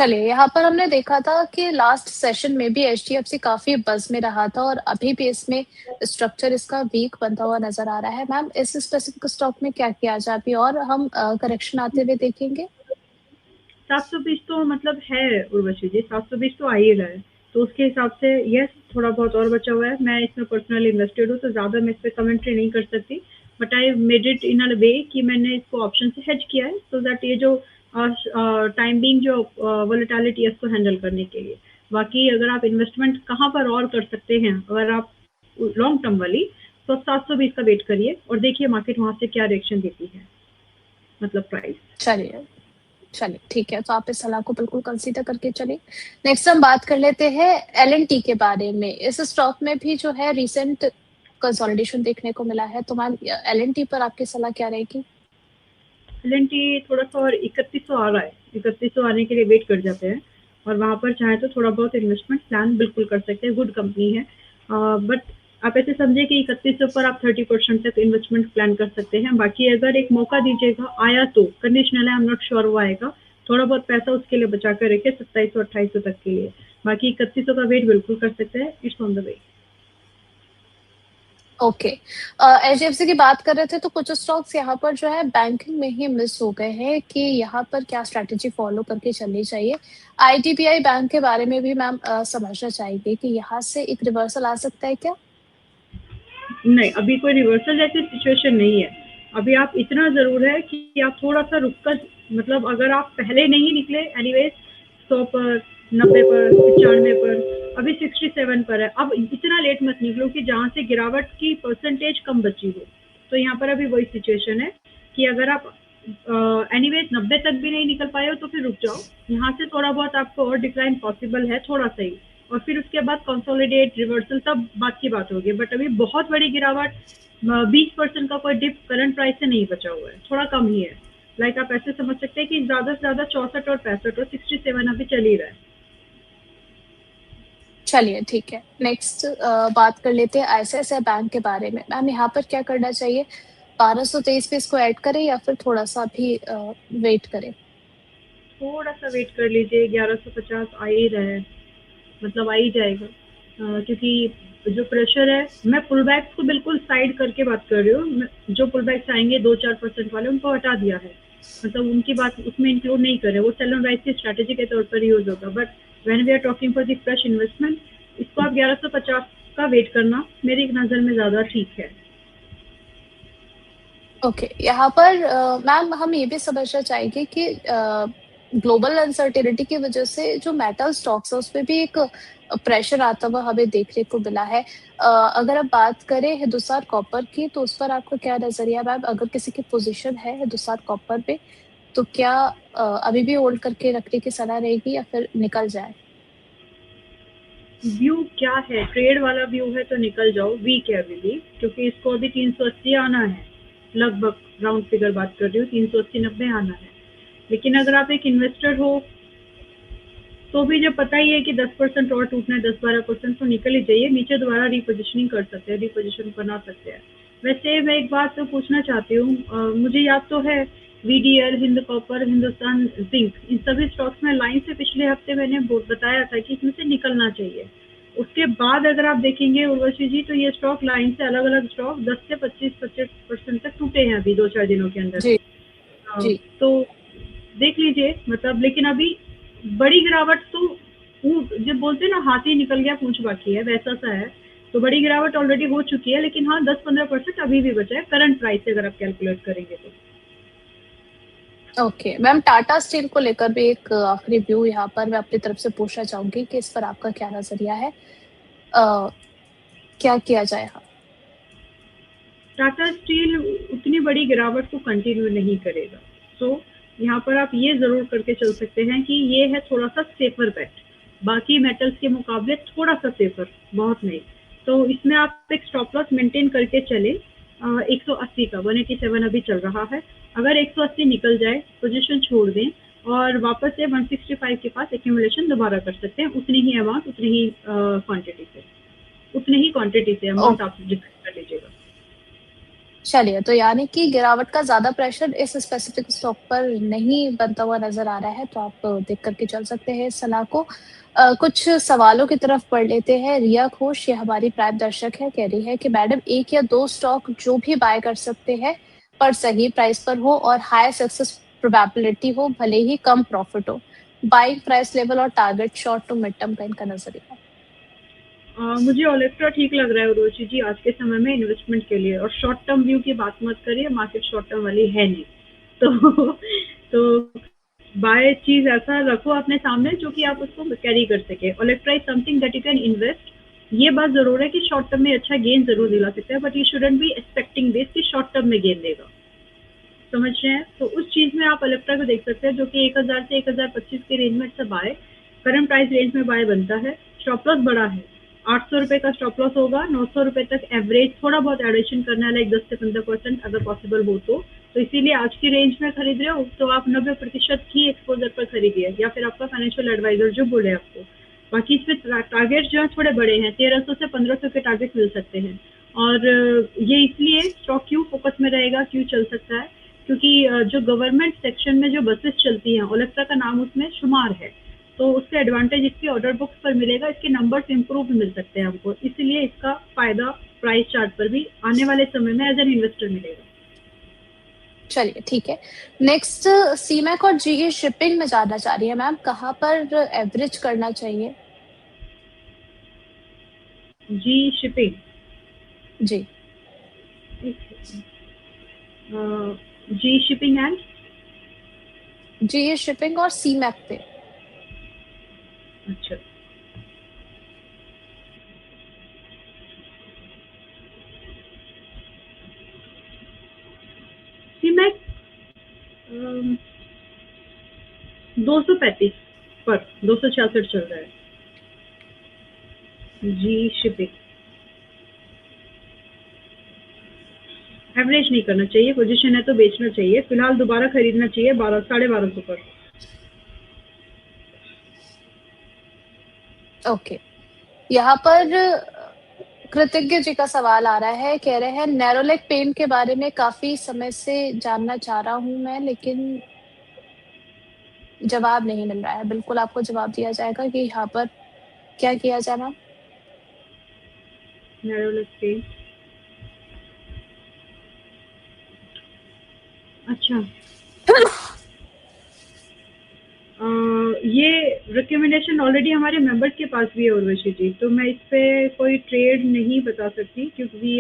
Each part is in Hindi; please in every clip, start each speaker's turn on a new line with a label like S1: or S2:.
S1: चलिए, यहाँ पर हमने देखा था कि लास्ट सेशन में भी एचडीएफसी काफ़ी बज़ में रहा था और अभी भी इसमें स्ट्रक्चर इसका वीक बनता हुआ नज़र आ रहा है। मैम, इस स्पेसिफिक स्टॉक में क्या किया जाए अभी और हम करेक्शन आते हुए देखेंगे?
S2: 720 तो मतलब है उर्वशी जी, 720 तो आ ही रहा है, तो उसके हिसाब से यस थोड़ा बहुत और बचा हुआ है। मैं इसमें पर्सनली इन्वेस्टेड हूँ, तो ज़्यादा मैं इस पे कमेंट्री नहीं कर सकती, but I made it in a way कि मैंने इसको ऑप्शन से हेज किया है, सो दैट ये जो टाइम बीइंग जो वोलेटिलिटी है उसको हैंडल करने के लिए। बाकी अगर आप इन्वेस्टमेंट कहाँ पर और कर सकते हैं, अगर आप लॉन्ग टर्म वाली, तो 720 का वेट करिए और देखिए मार्केट वहाँ से क्या रिएक्शन देती है, मतलब प्राइस।
S1: चलिए, चलिए ठीक है, तो आप इस सलाह को बिल्कुल कंसीडर करके चलिए। नेक्स्ट हम बात कर लेते हैं एल-एन-टी के बारे में। इस स्टॉक में भी जो है रिसेंट कंसोलिडेशन देखने को मिला है, तो मैम एल-एन-टी पर आपकी सलाह क्या रहेगी?
S2: एल-एन-टी थोड़ा सा और 3100 आ रहा है, 3100 आने के लिए वेट कर जाते हैं और वहाँ पर चाहे तो थोड़ा बहुत इन्वेस्टमेंट प्लान बिल्कुल कर सकते हैं, गुड कंपनी है। बट आप ऐसे समझे कि 3100 पर आप 30% तक इन्वेस्टमेंट प्लान कर सकते हैं। बाकी अगर एक मौका दीजिएगा, आया तो कंडीशनल है, आई एम नॉट श्योर वो आएगा, थोड़ा बहुत पैसा उसके लिए बचा कर रखे 2700-2800 तक के लिए। बाकी 3100 का वेट बिल्कुल कर सकते हैं, it's on the way.
S1: Okay. HDFC की बात कर रहे थे, तो कुछ स्टॉक्स यहाँ पर जो है बैंकिंग में ही मिस हो गए हैं कि यहाँ पर क्या स्ट्रैटेजी फॉलो करके चलनी चाहिए। आईडीबीआई बैंक के बारे में भी मैम समझना चाहेंगे कि यहाँ से एक रिवर्सल आ सकता है क्या?
S2: नहीं, अभी कोई रिवर्सल जैसी सिचुएशन नहीं है। अभी आप इतना ज़रूर है कि आप थोड़ा-सा रुक कर, मतलब अगर आप पहले नहीं निकले एनीवेज़ 100 पर, 90 पर, 95 पर, अभी 67 पर है। अब इतना लेट मत निकलो कि जहाँ से गिरावट की परसेंटेज कम बची हो। तो यहाँ पर अभी वही सिचुएशन है कि अगर आप एनीवेज़ 90 तक भी नहीं निकल पाए हो तो फिर रुक जाओ। यहाँ से थोड़ा बहुत आपको और डिक्लाइन पॉसिबल है, थोड़ा-सा ही। और फिर उसके बाद कंसोलिडेट रिवर्सल तब बात की बात होगी, बट अभी बहुत बड़ी गिरावट 20% का कोई डिप करंट प्राइस से नहीं बचा हुआ है, थोड़ा कम ही है। लाइक आप ऐसे समझ सकते हैं कि ज़्यादा से ज़्यादा 64 और 65 और 67 अभी चल ही रहा है।
S1: चलिए ठीक है। नेक्स्ट बात कर लेते हैं आईसीआईसीआई बैंक के बारे में। मैम यहाँ पर क्या करना चाहिए? 1223 पे इसको ऐड करें या फिर थोड़ा-सा अभी वेट करें?
S2: थोड़ा सा वेट कर लीजिए, 1150 आ ही रहा है, मतलब आ ही जाएगा। क्योंकि जो प्रेशर है, मैं पुल बैक्स को बिल्कुल साइड करके बात कर रही हूँ। जो पुल बैक्स आएंगे 2-4% वाले, उनको हटा दिया है, मतलब उनकी बात उसमें इंक्लूड नहीं कर रहे। वो सेल एंड राइज की स्ट्रैटेजी के तौर पर यूज होगा, but when we are talking for the fresh investment, इसको आप 1150 का वेट करना मेरी नज़र में ज़्यादा ठीक है।
S1: ओके, यहाँ पर मैम हम ये भी समझना चाहेंगे कि ग्लोबल अनसर्टेनिटी की वजह से जो मेटल स्टॉक्स है उसपे भी एक प्रेशर आता हुआ हमें देखने को मिला है। अगर आप बात करें हिंदुस्तान कॉपर की, तो उस पर आपका क्या नज़रिया मैम? अगर किसी की पोज़ीशन है हिंदुस्तान कॉपर पे, तो क्या अभी भी होल्ड करके रखने की सलाह रहेगी या फिर निकल जाए?
S2: व्यू क्या है, ट्रेड वाला व्यू है तो निकल जाओ, वीक है अभी भी, क्योंकि इसको अभी 380 आना है, लगभग राउंड फिगर बात कर रही हूँ, 380-90 आना है। लेकिन अगर आप एक इन्वेस्टर हो तो भी जब पता ही है कि 10% और टूटना है, 10-12%, तो निकल ही जाइए। नीचे दोबारा रिपोजिशनिंग कर सकते हैं, रिपोजिशन बना सकते हैं। वैसे मैं एक बात तो पूछना चाहती हूँ, मुझे याद तो है वीडीएल, हिंद कॉपर, हिंदुस्तान जिंक, इन सभी स्टॉक्स में लाइन से पिछले हफ्ते मैंने बताया था कि इसमें से निकलना चाहिए। उसके बाद अगर आप देखेंगे उर्वशी जी, तो ये स्टॉक लाइन से अलग अलग स्टॉक 10 से 25% तक टूटे हैं अभी 2-4 दिनों के अंदर
S1: जी,
S2: में।
S1: जी।
S2: तो देख लीजिए, मतलब लेकिन अभी बड़ी गिरावट तो जब बोलते हैं ना हाथी निकल गया पूंछ बाकी है, वैसा सा है। तो बड़ी गिरावट ऑलरेडी हो चुकी है, लेकिन हाँ 10-15% अभी भी बचा है करंट प्राइस से, अगर आप कैलकुलेट करेंगे तो।
S1: ओके मैम, टाटा स्टील को लेकर भी एक आखिरी व्यू यहाँ पर मैं अपनी तरफ से पूछना चाहूंगी कि इस पर आपका क्या नजरिया है? क्या किया जाए? हाँ।
S2: टाटा स्टील उतनी बड़ी गिरावट को कंटिन्यू नहीं करेगा, तो यहाँ पर आप ये ज़रूर करके चल सकते हैं कि ये है थोड़ा सा सेफर बेट, बाकी मेटल्स के मुकाबले थोड़ा सा सेफर, बहुत नहीं। तो इसमें आप एक स्टॉप लॉस मेंटेन करके चले 180 का, 187 अभी चल रहा है। अगर 180 निकल जाए पोजीशन छोड़ दें और वापस से 165 के पास एक्यूमुलेशन दोबारा कर सकते हैं, उतनी ही अमाउंट, उतनी ही क्वांटिटी से, उतनी ही क्वांटिटी से
S1: ओ,
S2: अमाउंट आप डिसाइड कर लीजिएगा।
S1: चलिए, तो यानी कि गिरावट का ज़्यादा प्रेशर इस स्पेसिफिक स्टॉक पर नहीं बनता हुआ नज़र आ रहा है, तो आप देख कर के चल सकते हैं इस सलाह को। कुछ सवालों की तरफ बढ़ लेते हैं। रिया घोष, ये हमारी प्राइम दर्शक है, कह रही है कि मैडम 1 या 2 स्टॉक जो भी बाय कर सकते हैं, पर सही प्राइस पर हो और हाई सक्सेस प्रोबेबिलिटी हो, भले ही कम प्रॉफिट हो। बाइंग प्राइस लेवल और target short to mid term का इनका नज़रिया।
S2: मुझे ओलेक्ट्रा ठीक लग रहा है उर्वशी जी आज के समय में इन्वेस्टमेंट के लिए, और शॉर्ट टर्म व्यू की बात मत करिए, मार्केट शॉर्ट टर्म वाली है नहीं। तो तो बाय चीज ऐसा रखो अपने सामने जो कि आप उसको कैरी कर सके। Olectra is something that you can invest. ये बात जरूर है कि शॉर्ट टर्म में अच्छा गेन जरूर दिला सकता है, but you shouldn't be expecting this कि शॉर्ट टर्म में गेन देगा, समझ रहे हैं? तो उस चीज में आप ओलेक्ट्रा को देख सकते हैं जो कि 1000 से 1025 के रेंज में अच्छा बाय, करंट प्राइस रेंज में बाय बनता है। स्टॉप लॉस बड़ा है, 800 रुपए का स्टॉप लॉस होगा, 900 रुपए तक एवरेज, थोड़ा बहुत एडिशन करना है, लाइक 10 से 15% अगर पॉसिबल हो तो इसीलिए आज की रेंज में खरीद रहे हो तो आप 90% की एक्सपोजर पर खरीदिए, या फिर आपका फाइनेंशियल एडवाइजर जो बोले आपको। बाकी इसमें टारगेट जो है थोड़े बड़े हैं, 1300 से 1500 के टारगेट मिल सकते हैं। और ये इसलिए स्टॉक क्यों फोकस में रहेगा, क्यों चल सकता है, क्योंकि जो गवर्नमेंट सेक्शन में जो बसेस चलती हैं, ओलेक्ट्रा का नाम उसमें शुमार है, तो उसका एडवांटेज इसकी ऑर्डर बुक्स पर मिलेगा, इसके नंबर्स इंप्रूव मिल सकते हैं हमको, इसलिए इसका फायदा प्राइस चार्ट पर भी आने वाले समय में एज एन इन्वेस्टर मिलेगा।
S1: चलिए, ठीक है। नेक्स्ट सीमेक और जीई शिपिंग में जानना चाह रही है मैम, कहाँ पर एवरेज करना चाहिए?
S2: जी शिपिंग,
S1: जी।
S2: G Shipping and
S1: GE Shipping और सीमेक पे।
S2: अच्छा, सीमेक 235 पर 266 चल रहा है। जी शिपिंग एवरेज नहीं करना चाहिए, पोजीशन है तो बेचना चाहिए, फिलहाल दोबारा खरीदना चाहिए 1200-1250 पर।
S1: ओके। यहाँ पर कृतज्ञ जी का सवाल आ रहा है, कह रहे हैं नैरोलेक पेंट के बारे में काफ़ी समय से जानना चाह रहा हूँ मैं, लेकिन जवाब नहीं मिल रहा है। बिल्कुल आपको जवाब दिया जाएगा कि यहाँ पर क्या किया जाए मैम?
S2: नैरोलेक पेंट, अच्छा। ये रिकमेंडेशन ऑलरेडी हमारे मेंबर्स के पास भी है उर्वशी जी, तो मैं इस पे कोई ट्रेड नहीं बता सकती क्योंकि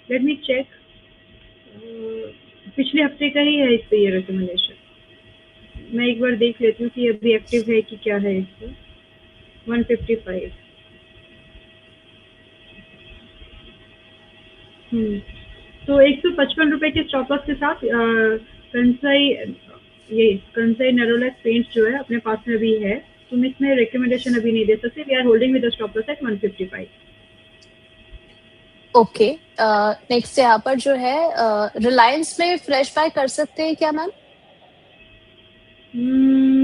S2: लेट मी चेक, पिछले हफ्ते का ही है इस पे ये रिकमेंडेशन। मैं एक बार देख लेती हूँ कि अभी एक्टिव है कि क्या है इस पे। 155। तो 155 रुपए के स्टॉप लॉस के साथ कंसाई, ये कंसाई नेरोलैक पेंट्स जो है अपने पास में भी है, तुम इसमें रिकमेंडेशन अभी नहीं दे सकते। We are holding with the stop loss at 155।
S1: Okay. Next यहाँ पर जो है रिलायंस में फ्रेश बाय कर सकते हैं क्या मैम?